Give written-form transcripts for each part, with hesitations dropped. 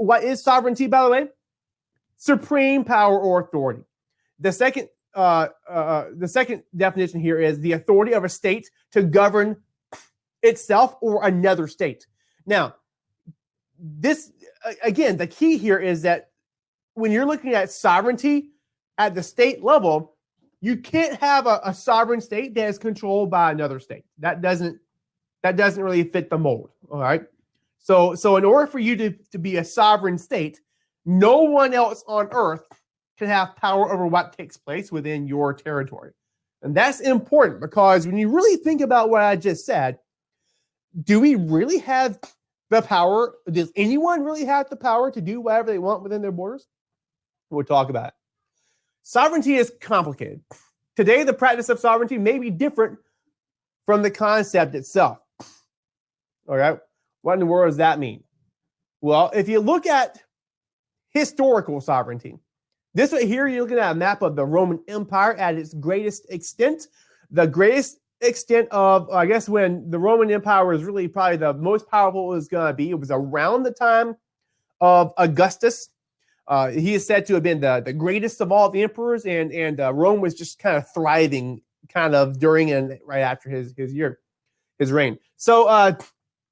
what is sovereignty, by the way? Supreme power or authority. The second definition here is the authority of a state to govern itself or another state. Now, this, again, the key here is that when you're looking at sovereignty at the state level, you can't have a sovereign state that is controlled by another state. That doesn't really fit the mold. All right. So in order for you to be a sovereign state, no one else on earth can have power over what takes place within your territory. And that's important because when you really think about what I just said, do we really have the power? Does anyone really have the power to do whatever they want within their borders? We'll talk about it. Sovereignty is complicated. Today, the practice of sovereignty may be different from the concept itself. All right. What in the world does that mean? Well, if you look at historical sovereignty, this right here, you're looking at a map of the Roman Empire at its greatest extent. The greatest extent of, I guess, when the Roman Empire was really probably the most powerful it was going to be. It was around the time of Augustus. He is said to have been the greatest of all the emperors, and Rome was just kind of thriving kind of during and right after his reign. So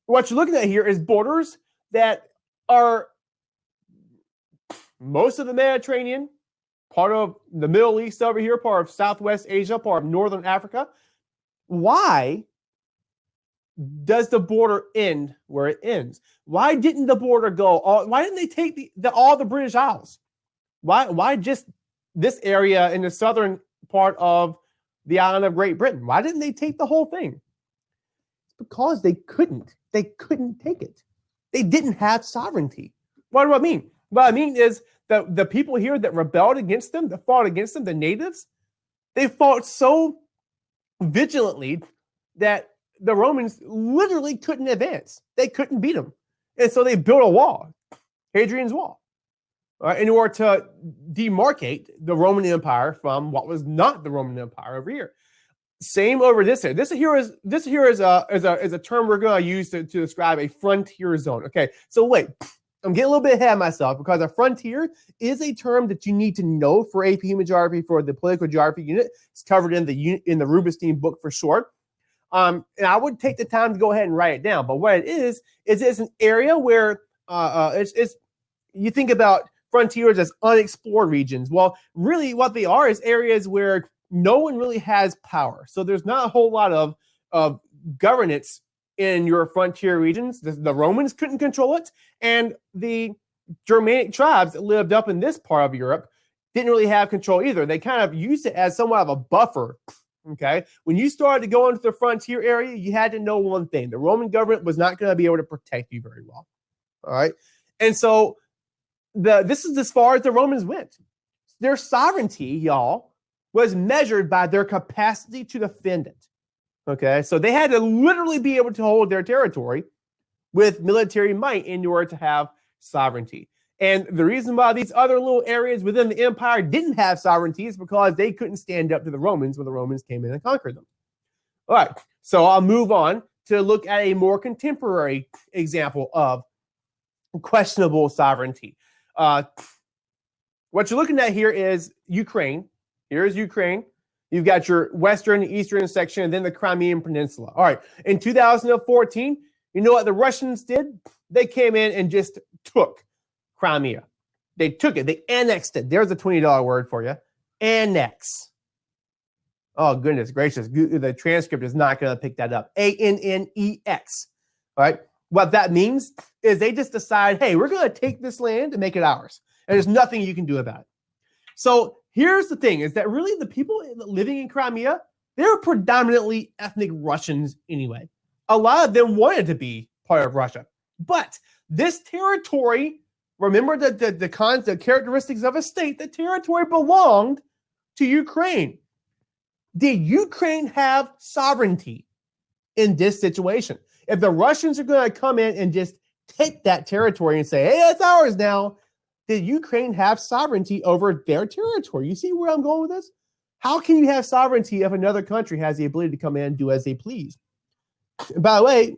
what you're looking at here is borders that are most of the Mediterranean, part of the Middle East over here, part of Southwest Asia, part of Northern Africa. Why does the border end where it ends? Why didn't the border go? Why didn't they take all the British Isles? Why just this area in the southern part of the island of Great Britain? Why didn't they take the whole thing? It's because they couldn't. They couldn't take it. They didn't have sovereignty. What do I mean? What I mean is that the people here that rebelled against them, that fought against them, the natives, they fought so vigilantly that the Romans literally couldn't advance. They couldn't beat them. And so they built a wall, Hadrian's Wall, in order to demarcate the Roman Empire from what was not the Roman Empire over here. Same over this here. This here is a term we're going to use to describe a frontier zone. Okay, so wait, I'm getting a little bit ahead of myself because a frontier is a term that you need to know for AP Human Geography for the political geography unit. It's covered in the Rubenstein book for short. And I would take the time to go ahead and write it down. But what it is it's an area where it's you think about frontiers as unexplored regions. Well, really what they are is areas where no one really has power. So there's not a whole lot of governance in your frontier regions. The Romans couldn't control it, and the Germanic tribes that lived up in this part of Europe didn't really have control either. They kind of used it as somewhat of a buffer. Okay, when you started to go into the frontier area, you had to know one thing: the Roman government was not going to be able to protect you very well. All right, and so this is as far as the Romans went. Their sovereignty, y'all, was measured by their capacity to defend it. Okay, so they had to literally be able to hold their territory with military might in order to have sovereignty. And the reason why these other little areas within the empire didn't have sovereignty is because they couldn't stand up to the Romans when the Romans came in and conquered them. All right, so I'll move on to look at a more contemporary example of questionable sovereignty. What you're looking at here is Ukraine. Here's Ukraine. You've got your western, eastern section, and then the Crimean Peninsula. All right, in 2014, you know what the Russians did? They came in and just took Crimea. They took it. They annexed it. There's a $20 word for you. Annex. Oh, goodness gracious. The transcript is not going to pick that up. A-N-N-E-X. All right. What that means is they just decide, hey, we're going to take this land and make it ours. And there's nothing you can do about it. So here's the thing, is that really the people living in Crimea, they're predominantly ethnic Russians anyway. A lot of them wanted to be part of Russia. But this territory, remember the characteristics of a state, the territory belonged to Ukraine. Did Ukraine have sovereignty in this situation? If the Russians are going to come in and just take that territory and say, hey, that's ours now, did Ukraine have sovereignty over their territory? You see where I'm going with this? How can you have sovereignty if another country has the ability to come in and do as they please? And by the way,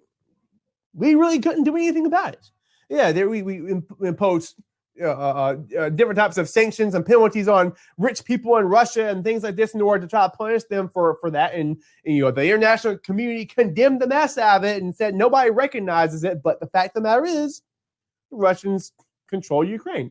we really couldn't do anything about it. Yeah, there we imposed different types of sanctions and penalties on rich people in Russia and things like this in order to try to punish them for that. And the international community condemned the mess out of it and said nobody recognizes it. But the fact of the matter is, the Russians control Ukraine.